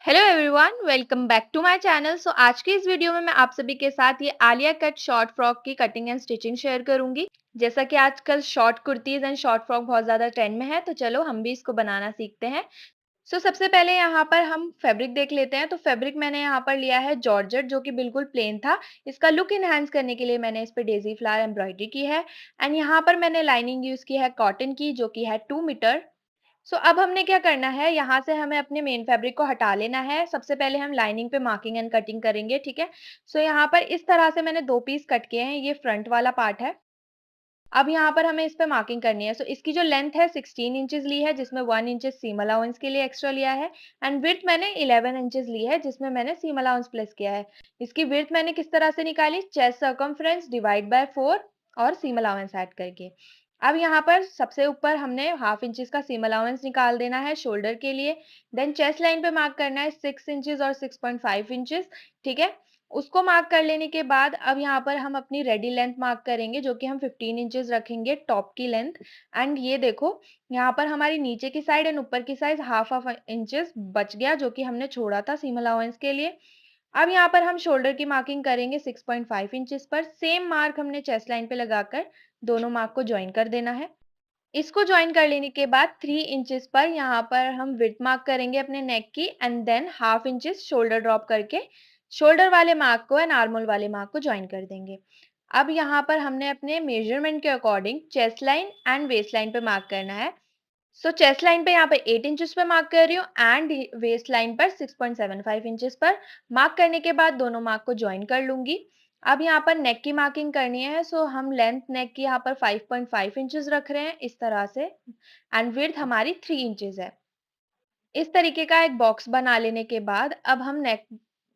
Hello everyone, welcome back to my channel. आज के इस वीडियो में मैं आप सभी के साथ ये आलिया कट शॉर्ट फ्रॉक की कटिंग एंड स्टिचिंग शेयर करूंगी। जैसा कि आजकल short kurtis and short frock बहुत ज़्यादा ट्रेंड में है, तो चलो हम भी इसको बनाना सीखते हैं। सबसे पहले यहाँ पर हम फैब्रिक देख लेते हैं। तो फैब्रिक मैंने यहाँ पर लिया है जॉर्जेट, जो कि बिल्कुल प्लेन था। इसका लुक इनहांस करने के लिए मैंने इस पे डेज़ी फ्लावर एम्ब्रॉयडरी की है। एंड यहाँ पर मैंने लाइनिंग यूज़ की है कॉटन की, जो कि है 2 मीटर। अब हमने क्या करना है, यहाँ से हमें अपने मेन फैब्रिक को हटा लेना है। सबसे पहले हम लाइनिंग पे मार्किंग एंड कटिंग करेंगे, ठीक है? यहाँ पर इस तरह से मैंने 2 पीस कट किए हैं, ये फ्रंट वाला पार्ट है। अब यहाँ पर हमें इस पे मार्किंग करनी है। इसकी जो लेंथ है 16 इंचेस ली है, जिसमें 1 इंचेस सीम अलाउंस के लिए एक्स्ट्रा लिया है। एंड विड्थ मैंने 11 इंचेस ली है, जिसमें मैंने सीम अलाउंस प्लस किया है। इसकी विड्थ मैंने किस तरह से निकाली, चेस्ट सर्कमफ्रेंस डिवाइड बाय 4 और सीम अलाउंस ऐड करके। अब यहाँ पर सबसे ऊपर हमने हाफ इंचेस का सीम अलाउंस निकाल देना है शोल्डर के लिए। देन चेस्ट लाइन पे मार्क करना है 6 इंचेस और 6.5 इंचेस, ठीक है? उसको मार्क कर लेने के बाद अब यहाँ पर हम अपनी रेडी लेंथ मार्क करेंगे, जो कि हम 15 इंचेस रखेंगे टॉप की लेंथ। एंड ये देखो, यहाँ पर हमारी नीचे की साइड एंड ऊपर की साइड हाफ हाफ इंचेस बच गया, जो कि हमने छोड़ा था सीम अलाउंस के लिए। अब यहाँ पर हम शोल्डर की मार्किंग करेंगे 6.5 इंचेस पर। सेम मार्क हमने चेस्ट लाइन पे लगाकर दोनों मार्क को ज्वाइन कर देना है। इसको ज्वाइन कर लेने के बाद 3 इंचेस पर यहाँ पर हम विड्थ मार्क करेंगे अपने नेक की। And than half inches shoulder drop करके शोल्डर वाले मार्क को एंड आर्मोल वाले मार्क को ज्वाइन कर देंगे। अब यहाँ पर हमने अपने मेजरमेंट के according chest line and waist line पे मार्क करना है। चेस्ट लाइन पे यहाँ पे 8 इंचेस पे मार्क कर रही हूँ एंड वेस्ट लाइन पर 6.75 इंचेस पर। मार्क करने के बाद दोनों मार्क को ज्वाइन कर लूंगी। अब यहाँ पर नेक की मार्किंग करनी है। हम लेंथ नेक की यहाँ पर 5.5 इंचेस रख रहे हैं इस तरह से। एंड विड्थ हमारी 3 इंचेस है। इस तरीके का एक बॉक्स बना लेने के बाद अब हम नेक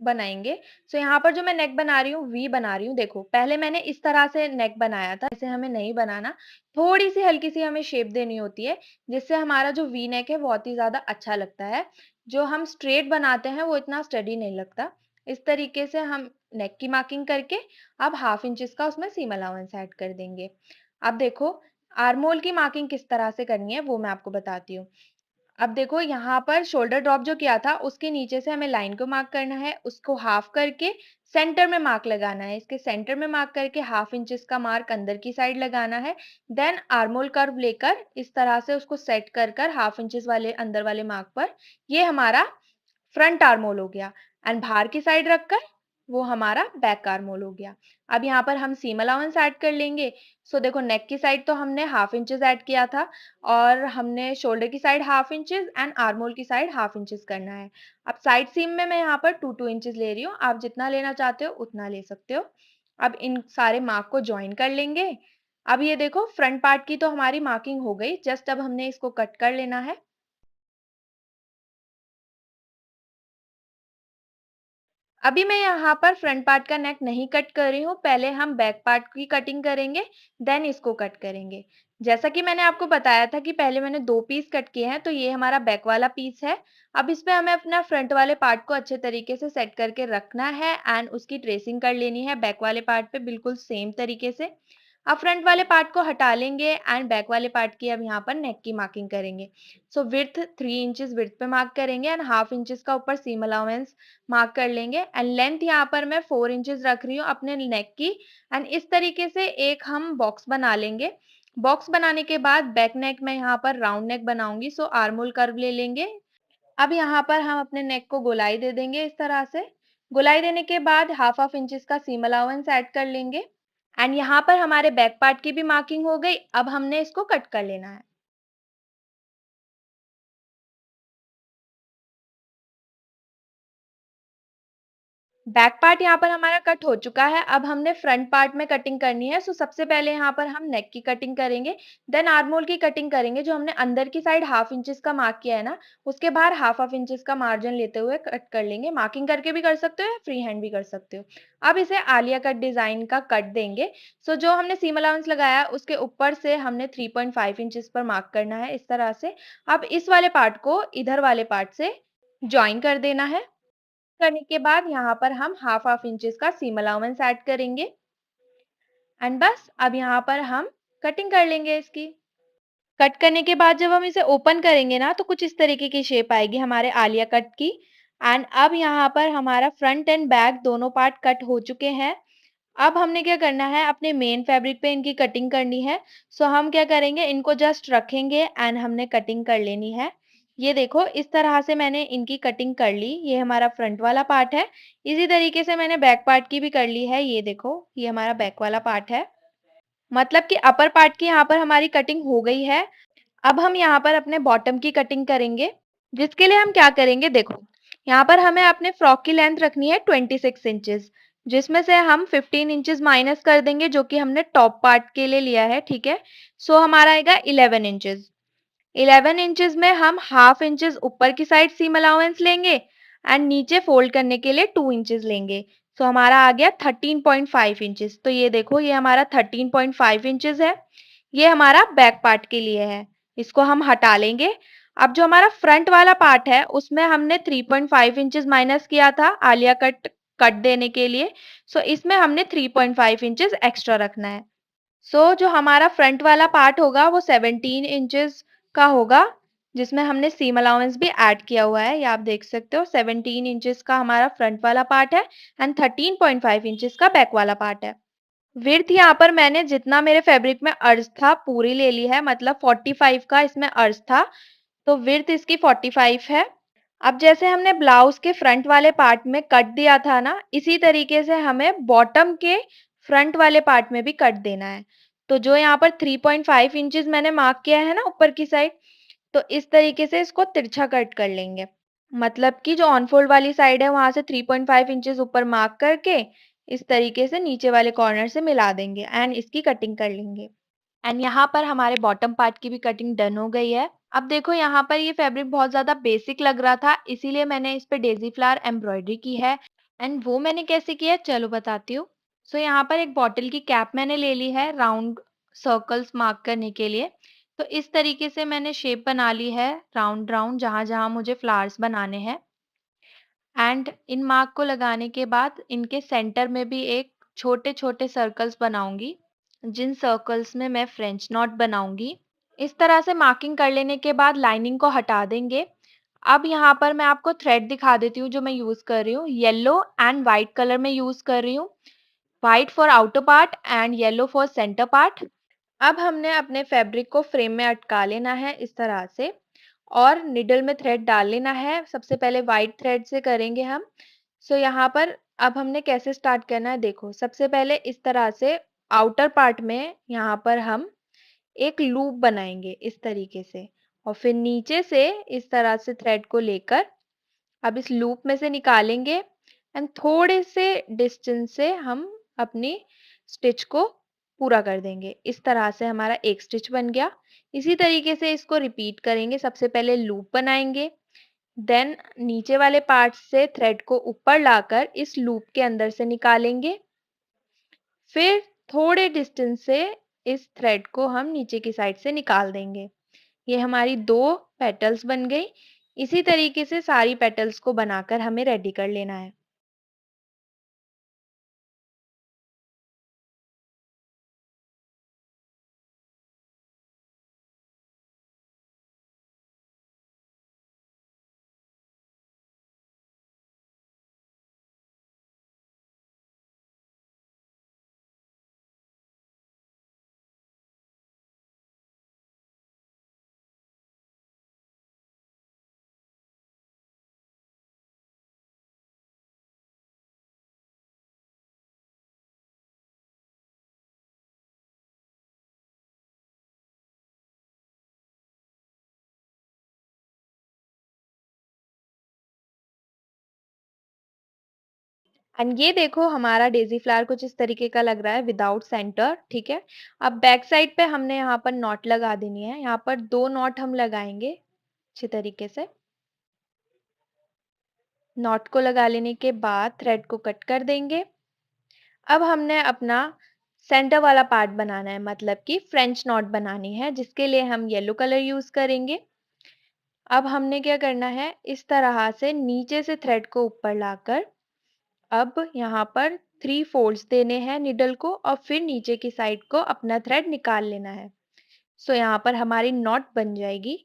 बनाएंगे। यहाँ पर जो मैं नेक बना रही हूँ, वी बना रही हूँ। देखो, पहले मैंने इस तरह से नेक बनाया था, इसे हमें नहीं बनाना। थोड़ी सी हल्की सी हमें शेप देनी होती है, जिससे हमारा जो वी नेक है बहुत ही ज्यादा अच्छा लगता है। जो हम स्ट्रेट बनाते हैं वो इतना स्टडी नहीं लगता। इस तरीके से हम नेक की मार्किंग करके अब हाफ इंचेस का उसमें सीम अलाउंस ऐड कर देंगे। अब देखो, आर्मोल की मार्किंग किस तरह से करनी है वो मैं आपको बताती हूँ। अब देखो, यहाँ पर शोल्डर ड्रॉप जो किया था उसके नीचे से हमें लाइन को मार्क करना है, उसको हाफ करके सेंटर में मार्क लगाना है। इसके सेंटर में मार्क करके हाफ इंचेस का मार्क अंदर की साइड लगाना है। देन आर्मोल कर्व लेकर इस तरह से उसको सेट कर कर हाफ इंचेस वाले अंदर वाले मार्क पर ये हमारा फ्रंट आर्मोल हो गया। एंड बाहर की साइड रखकर वो हमारा बैक आर्मोल हो गया। अब यहाँ पर हम सीम अलाउंस ऐड कर लेंगे। देखो, नेक की साइड तो हमने हाफ इंचेस ऐड किया था और हमने शोल्डर की साइड हाफ इंचेस एंड आर्मोल की साइड हाफ इंचेस करना है। अब साइड सीम में मैं यहाँ पर 2 इंचेस ले रही हूँ। आप जितना लेना चाहते हो उतना ले सकते हो। अब इन सारे मार्क को ज्वाइन कर लेंगे। अब ये देखो, फ्रंट पार्ट की तो हमारी मार्किंग हो गई, जस्ट अब हमने इसको कट कर लेना है। अभी मैं यहाँ पर फ्रंट पार्ट का नेक नहीं कट कर रही हूँ, पहले हम बैक पार्ट की कटिंग करेंगे, देन इसको कट करेंगे। जैसा कि मैंने आपको बताया था कि पहले मैंने 2 पीस कट किए हैं, तो ये हमारा बैक वाला पीस है। अब इसपे हमें अपना फ्रंट वाले पार्ट को अच्छे तरीके से सेट करके रखना है एंड उसकी ट्रेसिंग कर लेनी है बैक वाले पार्ट पे बिल्कुल सेम तरीके से। अब फ्रंट वाले पार्ट को हटा लेंगे एंड बैक वाले पार्ट की अब यहाँ पर नेक की मार्किंग करेंगे। विड्थ 3 इंचेस विड्थ पे मार्क करेंगे एंड हाफ इंचेस का ऊपर सीम अलाउंस मार्क कर लेंगे। एंड लेंथ यहाँ पर मैं 4 इंचेस रख रही हूँ अपने नेक की। एंड इस तरीके से एक हम बॉक्स बना लेंगे। बॉक्स बनाने के बाद बैक नेक में यहाँ पर राउंड नेक बनाऊंगी। आर्मोल कर्व ले लेंगे। अब यहाँ पर हम अपने नेक को गोलाई दे देंगे इस तरह से। गोलाई देने के बाद हाफ हाफ इंचेस का सीम अलाउंस ऐड कर लेंगे। एंड यहाँ पर हमारे बैक पार्ट की भी मार्किंग हो गई। अब हमने इसको कट कर लेना है। बैक पार्ट यहाँ पर हमारा कट हो चुका है। अब हमने फ्रंट पार्ट में कटिंग करनी है। सबसे पहले यहाँ पर हम नेक की कटिंग करेंगे, देन आर्मोल की कटिंग करेंगे। जो हमने अंदर की साइड हाफ इंचेस का मार्क किया है ना, उसके बाहर हाफ हाफ इंचेस का मार्जिन लेते हुए कट कर लेंगे। मार्किंग करके भी कर सकते हो या फ्री हैंड भी कर सकते हो। अब इसे आलिया कट डिजाइन का कट देंगे। जो हमने सीम अलाउंस लगाया उसके ऊपर से हमने 3.5 इंचेस पर मार्क करना है इस तरह से। अब इस वाले पार्ट को इधर वाले पार्ट से ज्वाइन कर देना है। करने के बाद यहाँ पर हम हाफ हाफ इंचेस का सीम अलाउंस ऐड करेंगे। एंड बस अब यहाँ पर हम कटिंग कर लेंगे इसकी। कट करने के बाद जब हम इसे ओपन करेंगे ना, तो कुछ इस तरीके की शेप आएगी हमारे आलिया कट की। एंड अब यहाँ पर हमारा फ्रंट एंड बैक दोनों पार्ट कट हो चुके हैं। अब हमने क्या करना है, अपने मेन फैब्रिक पे इनकी कटिंग करनी है। सो हम क्या करेंगे, इनको जस्ट रखेंगे एंड हमने कटिंग कर लेनी है। ये देखो इस तरह से मैंने इनकी कटिंग कर ली। ये हमारा फ्रंट वाला पार्ट है। इसी तरीके से मैंने बैक पार्ट की भी कर ली है। ये देखो ये हमारा बैक वाला पार्ट है। मतलब कि अपर पार्ट की यहाँ पर हमारी कटिंग हो गई है। अब हम यहाँ पर अपने बॉटम की कटिंग करेंगे, जिसके लिए हम क्या करेंगे, देखो यहाँ पर हमें अपने फ्रॉक की लेंथ रखनी है 26 इंचेस, जिसमें से हम 15 इंचेस माइनस कर देंगे जो कि हमने टॉप पार्ट के लिए लिया है, ठीक है। सो हमारा आएगा 11 इंचेस। 11 इंचेस में हम हाफ इंचेस ऊपर की साइड सीम अलाउंस लेंगे एंड नीचे फोल्ड करने के लिए 2 इंचेस लेंगे। सो हमारा आ गया 13.5 इंचेस। तो ये देखो ये हमारा 13.5 इंचेस है। ये हमारा बैक पार्ट के लिए है। इसको हम हटा लेंगे। अब जो हमारा फ्रंट वाला पार्ट है उसमें हमने 3.5 इंचेस माइनस किया था आलिया कट कट देने के लिए। सो इसमें हमने 3.5 इंचेस एक्स्ट्रा रखना है। जो हमारा फ्रंट वाला पार्ट होगा वो 17 इंचेस का होगा, जिसमें हमने सीम अलाउंस भी ऐड किया हुआ है। ये आप देख सकते हो 17 इंचेस का हमारा फ्रंट वाला पार्ट है एंड 13.5 इंचेस का बैक वाला पार्ट है। विड्थ यहाँ पर मैंने जितना मेरे फैब्रिक में अर्ज था पूरी ले ली है, मतलब 45 का इसमें अर्ज था, तो विड्थ इसकी 45 है। अब जैसे हमने ब्लाउज के फ्रंट वाले पार्ट में कट दिया था ना, इसी तरीके से हमें बॉटम के फ्रंट वाले पार्ट में भी कट देना है। तो जो यहाँ पर 3.5 इंचेस मैंने मार्क किया है ना ऊपर की साइड, तो इस तरीके से इसको तिरछा कट कर लेंगे। मतलब कि जो ऑन फोल्ड वाली साइड है वहां से 3.5 इंचेस ऊपर मार्क करके इस तरीके से नीचे वाले कॉर्नर से मिला देंगे एंड इसकी कटिंग कर लेंगे। एंड यहाँ पर हमारे बॉटम पार्ट की भी कटिंग डन हो गई है। अब देखो यहाँ पर ये फैब्रिक बहुत ज़्यादा बेसिक लग रहा था, इसीलिए मैंने इस पे डेज़ी फ्लावर एम्ब्रॉयडरी की है। एंड वो मैंने कैसे किया है चलो बताती हूँ। यहाँ पर एक बॉटल की कैप मैंने ले ली है राउंड सर्कल्स मार्क करने के लिए। तो इस तरीके से मैंने शेप बना ली है राउंड राउंड जहाँ जहाँ मुझे फ्लावर्स बनाने हैं। एंड इन मार्क को लगाने के बाद इनके सेंटर में भी एक छोटे छोटे सर्कल्स बनाऊंगी, जिन सर्कल्स में मैं फ्रेंच नॉट बनाऊंगी। इस तरह से मार्किंग कर लेने के बाद लाइनिंग को हटा देंगे। अब यहाँ पर मैं आपको थ्रेड दिखा देती हूँ जो मैं यूज कर रही हूँ। येलो एंड व्हाइट कलर में यूज कर रही हूँ। White for outer part and yellow for centre part. अब हमने अपने फैब्रिक को फ्रेम में अटका लेना है इस तरह से और निडल में थ्रेड डाल लेना है। सबसे पहले व्हाइट थ्रेड से करेंगे हम। यहाँ पर अब हमने कैसे स्टार्ट करना है, देखो सबसे पहले इस तरह से आउटर पार्ट में यहाँ पर हम एक लूप बनाएंगे इस तरीके से और फिर नीचे से इस तरह से थ्रेड को लेकर अब इस लूप में से निकालेंगे एंड थोड़े से डिस्टेंस से हम अपनी स्टिच को पूरा कर देंगे। इस तरह से हमारा एक स्टिच बन गया। इसी तरीके से इसको रिपीट करेंगे। सबसे पहले लूप बनाएंगे, देन नीचे वाले पार्ट से थ्रेड को ऊपर लाकर इस लूप के अंदर से निकालेंगे। फिर थोड़े डिस्टेंस से इस थ्रेड को हम नीचे की साइड से निकाल देंगे। ये हमारी दो पेटल्स बन गई। इसी तरीके से सारी पेटल्स को बनाकर हमें रेडी कर लेना है। एंड ये देखो हमारा डेज़ी फ्लावर कुछ इस तरीके का लग रहा है विदाउट सेंटर, ठीक है। अब बैक साइड पे हमने यहाँ पर नॉट लगा देनी है। यहाँ पर 2 नॉट हम लगाएंगे अच्छे तरीके से। नॉट को लगा लेने के बाद थ्रेड को कट कर देंगे। अब हमने अपना सेंटर वाला पार्ट बनाना है, मतलब कि फ्रेंच नॉट बनानी है, जिसके लिए हम येलो कलर यूज करेंगे। अब हमने क्या करना है, इस तरह से नीचे से थ्रेड को ऊपर लाकर अब यहाँ पर 3 फोल्ड्स देने हैं निडल को और फिर नीचे की साइड को अपना थ्रेड निकाल लेना है। यहाँ पर हमारी नॉट बन जाएगी।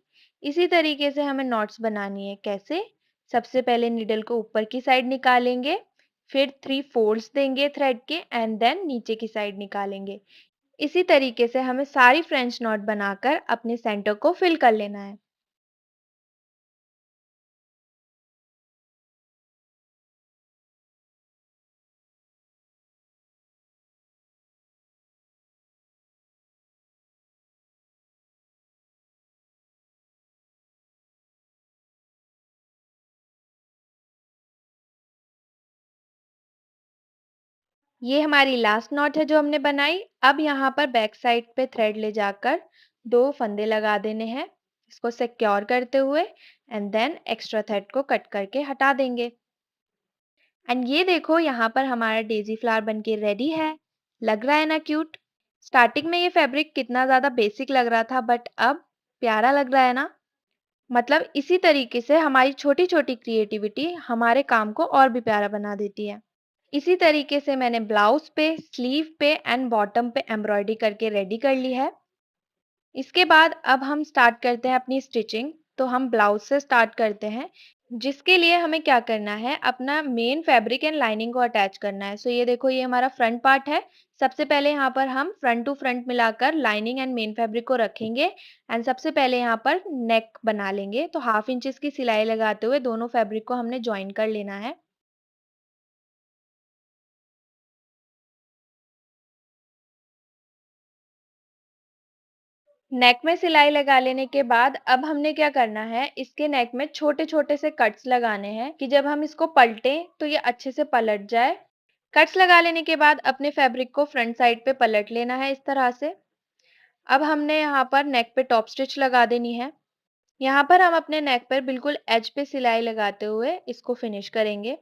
इसी तरीके से हमें नॉट्स बनानी है। कैसे? सबसे पहले नीडल को ऊपर की साइड निकालेंगे, फिर 3 फोल्ड्स देंगे थ्रेड के एंड देन नीचे की साइड निकालेंगे। इसी तरीके से हमें सारी फ्रेंच नॉट बनाकर अपने सेंटर को फिल कर लेना है। ये हमारी लास्ट नॉट है जो हमने बनाई। अब यहाँ पर बैक साइड पे थ्रेड ले जाकर 2 फंदे लगा देने हैं, इसको सिक्योर करते हुए एंड देन एक्स्ट्रा थ्रेड को कट करके हटा देंगे। एंड ये देखो यहाँ पर हमारा डेज़ी फ्लावर बनके रेडी है। लग रहा है ना क्यूट? स्टार्टिंग में ये फैब्रिक कितना ज़्यादा बेसिक लग रहा था बट अब प्यारा लग रहा है ना? मतलब इसी तरीके से हमारी छोटी-छोटी क्रिएटिविटी हमारे काम को और भी प्यारा बना देती है। इसी तरीके से मैंने ब्लाउज पे, स्लीव पे एंड बॉटम पे एम्ब्रॉयडरी करके रेडी कर ली है। इसके बाद अब हम स्टार्ट करते हैं अपनी स्टिचिंग। तो हम ब्लाउज से स्टार्ट करते हैं, जिसके लिए हमें क्या करना है, अपना मेन फैब्रिक एंड लाइनिंग को अटैच करना है। सो ये देखो ये हमारा फ्रंट पार्ट है। सबसे पहले यहाँ पर हम फ्रंट टू फ्रंट मिलाकर लाइनिंग एंड मेन फैब्रिक को रखेंगे एंड सबसे पहले यहाँ पर नेक बना लेंगे। तो 1/2 इंचेस की सिलाई लगाते हुए दोनों फैब्रिक को हमने जॉइन कर लेना है। नेक में सिलाई लगा लेने के बाद अब हमने क्या करना है, इसके नेक में छोटे-छोटे से कट्स लगाने हैं कि जब हम इसको पलटें तो ये अच्छे से पलट जाए। कट्स लगा लेने के बाद अपने फैब्रिक को फ्रंट साइड पे पलट लेना है इस तरह से। अब हमने यहाँ पर नेक पे टॉप स्टिच लगा देनी है। यहाँ पर हम अपने नेक पर बिल्कुल एज पे सिलाई लगाते हुए इसको फिनिश करेंगे।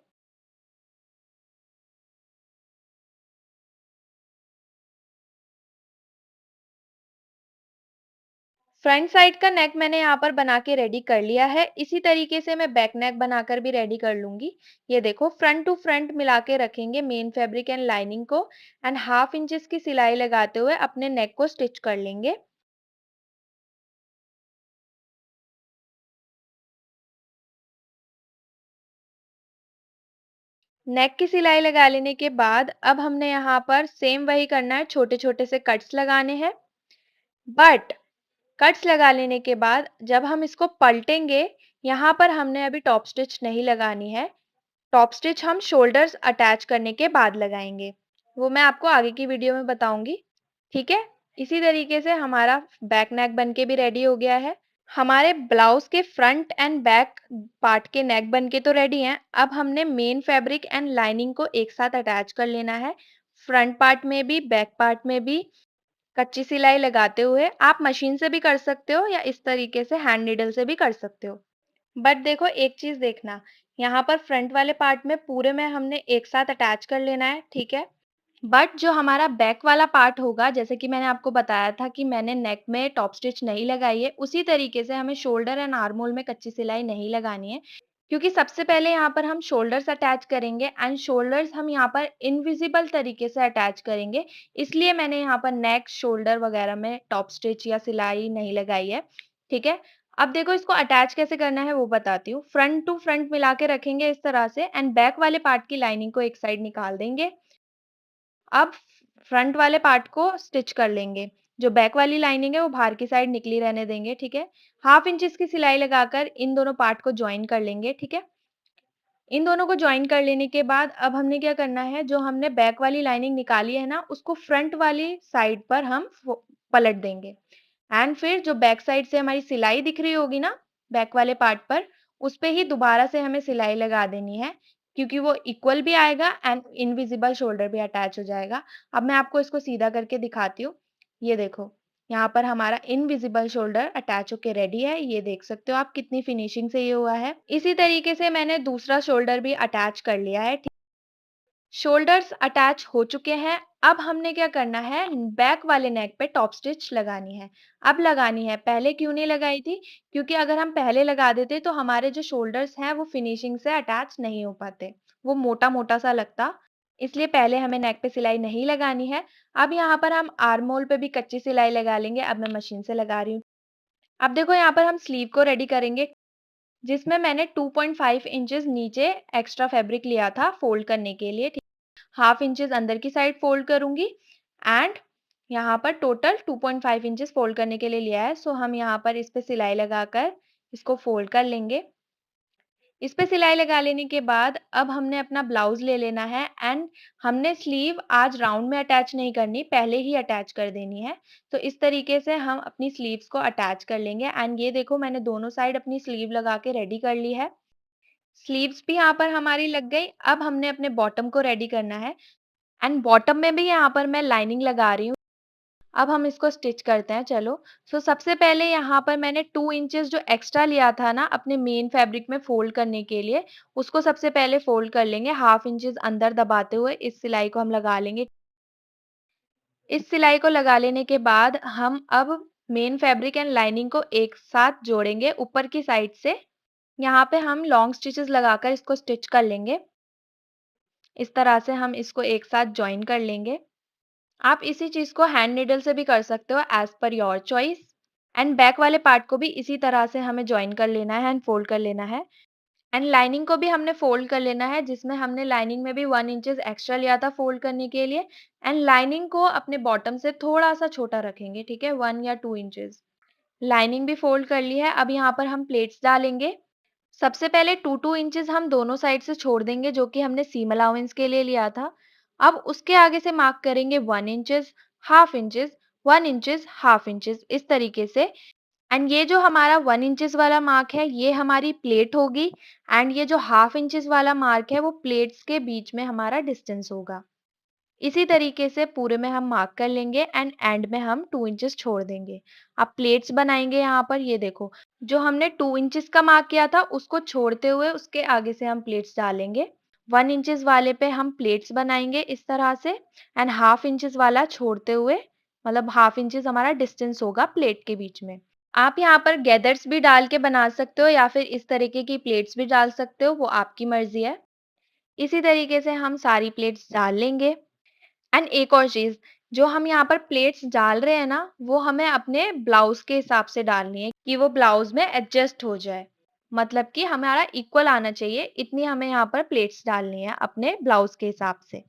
फ्रंट साइड का नेक मैंने यहाँ पर बना के रेडी कर लिया है। इसी तरीके से मैं बैक नेक बनाकर भी रेडी कर लूँगी। ये देखो फ्रंट टू फ्रंट मिला के रखेंगे मेन फैब्रिक एंड लाइनिंग को एंड 1/2 इंचेस की सिलाई लगाते हुए अपने नेक को स्टिच कर लेंगे। नेक की सिलाई लगा लेने के बाद अब हमने यहाँ पर सेम वही करना है, छोटे-छोटे से कट्स लगाने हैं। बट कट्स लगा लेने के बाद जब हम इसको पलटेंगे, यहाँ पर हमने अभी टॉप स्टिच नहीं लगानी है। टॉप स्टिच हम शोल्डर्स अटैच करने के बाद लगाएंगे, वो मैं आपको आगे की वीडियो में बताऊंगी। ठीक है। इसी तरीके से हमारा बैक नेक बनके भी रेडी हो गया है। हमारे ब्लाउज के फ्रंट एंड बैक पार्ट के नेक बनके तो रेडी हैं। अब हमने मेन फैब्रिक एंड लाइनिंग को एक साथ अटैच कर लेना है, फ्रंट पार्ट में भी बैक पार्ट में भी कच्ची सिलाई लगाते हुए। आप मशीन से भी कर सकते हो या इस तरीके से हैंड नीडल से भी कर सकते हो। बट देखो एक चीज देखना, यहाँ पर फ्रंट वाले पार्ट में पूरे में हमने एक साथ अटैच कर लेना है, ठीक है। बट जो हमारा बैक वाला पार्ट होगा, जैसे कि मैंने आपको बताया था कि मैंने नेक में टॉप स्टिच नहीं लगाई है, उसी तरीके से हमें शोल्डर एंड आर्म होल में कच्ची सिलाई नहीं लगानी है। क्योंकि सबसे पहले यहाँ पर हम शोल्डर्स अटैच करेंगे एंड शोल्डर्स हम यहाँ पर इनविजिबल तरीके से अटैच करेंगे। इसलिए मैंने यहाँ पर नेक, शोल्डर वगैरह में टॉप स्टिच या सिलाई नहीं लगाई है, ठीक है। अब देखो इसको अटैच कैसे करना है वो बताती हूँ। फ्रंट टू फ्रंट मिला के रखेंगे इस तरह से एंड बैक वाले पार्ट की लाइनिंग को एक साइड निकाल देंगे। अब फ्रंट वाले पार्ट को स्टिच कर लेंगे। जो बैक वाली लाइनिंग है वो बाहर की साइड निकली रहने देंगे, ठीक है। 1/2 इंचेस की सिलाई लगाकर इन दोनों पार्ट को जॉइन कर लेंगे, ठीक है। इन दोनों को जॉइन कर लेने के बाद अब हमने क्या करना है, जो हमने बैक वाली लाइनिंग निकाली है ना, उसको फ्रंट वाली साइड पर हम पलट देंगे एंड फिर जो बैक साइड से हमारी सिलाई दिख रही होगी ना बैक वाले पार्ट पर, उस पे ही दोबारा से हमें सिलाई लगा देनी है, क्योंकि वो इक्वल भी आएगा एंड इनविजिबल शोल्डर भी अटैच हो जाएगा। अब मैं आपको इसको सीधा करके दिखाती हूँ। ये देखो यहाँ पर हमारा इनविजिबल शोल्डर अटैच होके रेडी है। ये देख सकते हो आप कितनी फिनिशिंग से ये हुआ है। इसी तरीके से मैंने दूसरा शोल्डर भी अटैच कर लिया है। शोल्डर्स अटैच हो चुके हैं। अब हमने क्या करना है, बैक वाले नेक पे टॉप स्टिच लगानी है। अब लगानी है, पहले क्यों नहीं लगाई थी? क्योंकि अगर हम पहले लगा देते तो हमारे जो शोल्डर्स हैं वो फिनिशिंग से अटैच नहीं हो पाते, वो मोटा-मोटा सा लगता। इसलिए पहले हमें नेक पे सिलाई नहीं लगानी है। अब यहाँ पर हम आर्म होल पे भी कच्ची सिलाई लगा लेंगे। अब मैं मशीन से लगा रही हूँ। अब देखो यहाँ पर हम स्लीव को रेडी करेंगे। जिसमें मैंने 2.5 इंचेस नीचे एक्स्ट्रा फैब्रिक लिया था फोल्ड करने के लिए। हाफ इंचेस अंदर की साइड फोल्ड करूंगी एंड यहाँ पर टोटल 2.5 इंचेस फोल्ड करने के लिए लिया है। सो हम यहाँ पर इस पे सिलाई लगाकर इसको फोल्ड कर लेंगे। इस पे सिलाई लगा लेने के बाद अब हमने अपना ब्लाउज ले लेना है एंड हमने स्लीव आज राउंड में अटैच नहीं करनी, पहले ही अटैच कर देनी है। तो इस तरीके से हम अपनी स्लीव्स को अटैच कर लेंगे एंड ये देखो मैंने दोनों साइड अपनी स्लीव लगा के रेडी कर ली है। स्लीव्स भी यहाँ पर हमारी लग गई। अब हमने अपने बॉटम को रेडी करना है एंड बॉटम में भी यहाँ पर मैं लाइनिंग लगा रही हूँ। अब हम इसको स्टिच करते हैं चलो। सबसे पहले यहाँ पर मैंने 2 इंचेस जो एक्स्ट्रा लिया था ना अपने मेन फैब्रिक में फोल्ड करने के लिए, उसको सबसे पहले फोल्ड कर लेंगे। हाफ इंचेस अंदर दबाते हुए इस सिलाई को हम लगा लेंगे। इस सिलाई को लगा लेने के बाद हम अब मेन फैब्रिक एंड लाइनिंग को एक साथ जोड़ेंगे ऊपर की साइड से। यहाँ पे हम लॉन्ग स्टिचेस लगाकर इसको स्टिच कर लेंगे। इस तरह से हम इसको एक साथ जॉइन कर लेंगे। आप इसी चीज़ को हैंड नीडल से भी कर सकते हो as per your choice. And back वाले पार्ट को भी इसी तरह से हमें जॉइन कर लेना है एंड फोल्ड कर लेना है। एंड लाइनिंग को भी हमने फोल्ड कर लेना है, जिसमें हमने लाइनिंग में भी 1 इंचेस एक्स्ट्रा लिया था फोल्ड करने के लिए एंड लाइनिंग को अपने बॉटम से थोड़ा-सा छोटा रखेंगे, ठीक है? 1 या 2 इंचेस। लाइनिंग भी फोल्ड कर ली है। अब यहाँ पर हम प्लेट्स डालेंगे। सबसे पहले 2-2 इंचेस हम दोनों साइड से छोड़ देंगे जो कि हमने सीम अलाउंस के लिए लिया था। अब उसके आगे से मार्क करेंगे 1 inches, half inches, 1 inches, half inches इस तरीके से। एंड ये जो हमारा 1 इंचेस वाला मार्क है ये हमारी प्लेट होगी एंड ये जो हाफ इंचेस वाला मार्क है वो प्लेट्स के बीच में हमारा डिस्टेंस होगा। इसी तरीके से पूरे में हम मार्क कर लेंगे एंड एंड में हम 2 इंचेस छोड़ देंगे। अब प्लेट्स बनाएंगे यहाँ पर ये देखो, जो हमने 2 इंचेस का मार्क किया था उसको छोड़ते हुए उसके आगे से हम प्लेट्स डालेंगे। 1 इंचेस वाले पे हम प्लेट्स बनाएंगे इस तरह से एंड हाफ इंचेस वाला छोड़ते हुए, मतलब हाफ इंचेस हमारा डिस्टेंस होगा प्लेट के बीच में। आप यहाँ पर गैदर्स भी डाल के बना सकते हो या फिर इस तरीके की प्लेट्स भी डाल सकते हो, वो आपकी मर्जी है। इसी तरीके से हम सारी प्लेट्स डाल लेंगे। एंड एक और चीज़, जो हम यहाँ पर प्लेट्स डाल रहे हैं ना, वो हमें अपने ब्लाउज़ के हिसाब से डालनी है कि वो ब्लाउज़ में एडजस्ट हो जाए। मतलब कि हमारा इक्वल आना चाहिए, इतनी हमें यहाँ पर प्लेट्स डालनी है अपने ब्लाउज़ के हिसाब से।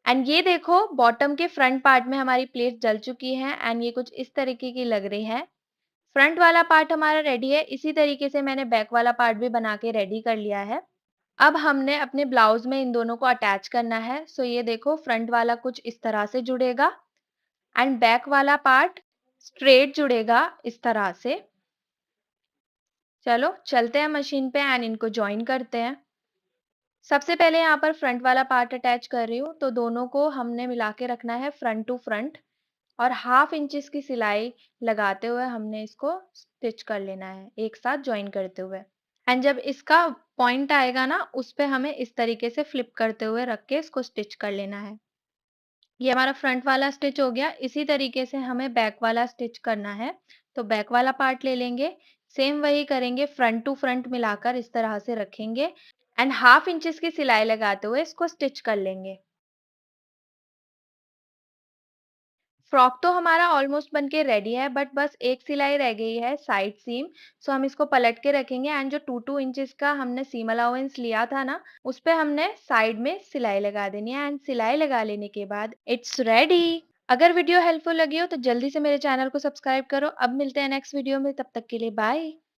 एंड ये देखो बॉटम के फ्रंट पार्ट में हमारी प्लेट्स डल चुकी हैं एंड ये कुछ इस तरीके की लग रही है। फ्रंट वाला पार्ट हमारा रेडी है, इसी तरीके से मैंने बैक वाला पार्ट भी बना के रेडी कर लिया है। अब हमने अपने ब्लाउज़ में इन दोनों को अटैच करना है। ये देखो फ्रंट वाला कुछ इस तरह से जुड़ेगा एंड बैक वाला पार्ट स्ट्रेट जुड़ेगा इस तरह से। चलो चलते हैं मशीन पे एंड इनको जॉइन करते हैं। सबसे पहले यहाँ पर फ्रंट वाला पार्ट अटैच कर रही हूँ, तो दोनों को हमने मिला के रखना है फ्रंट टू फ्रंट और हाफ इंचेस की सिलाई लगाते हुए हमने इसको स्टिच कर लेना है एक साथ जॉइन करते हुए। एंड जब इसका पॉइंट आएगा ना उस पे हमें इस तरीके से फ्लिप करते हुए रख के इसको स्टिच कर लेना है। ये हमारा फ्रंट वाला स्टिच हो गया। इसी तरीके से हमें बैक वाला स्टिच करना है। तो बैक वाला पार्ट ले लेंगे, सेम वही करेंगे, फ्रंट टू फ्रंट मिलाकर इस तरह से रखेंगे एंड हाफ इंचेस की सिलाई लगाते हुए इसको स्टिच कर लेंगे। फ्रॉक तो हमारा ऑलमोस्ट बन के रेडी है, बट बस एक सिलाई रह गई है साइड सीम। हम इसको पलट के रखेंगे एंड जो 2-2 इंचेस का हमने सीम अलाउंस लिया था ना, उस पे हमने साइड में सिलाई लगा देनी है एंड सिलाई लगा लेने के बाद इट्स रेडी। अगर वीडियो हेल्पफुल लगी हो तो जल्दी से मेरे चैनल को सब्सक्राइब करो। अब मिलते हैं नेक्स्ट वीडियो में, तब तक के लिए बाय।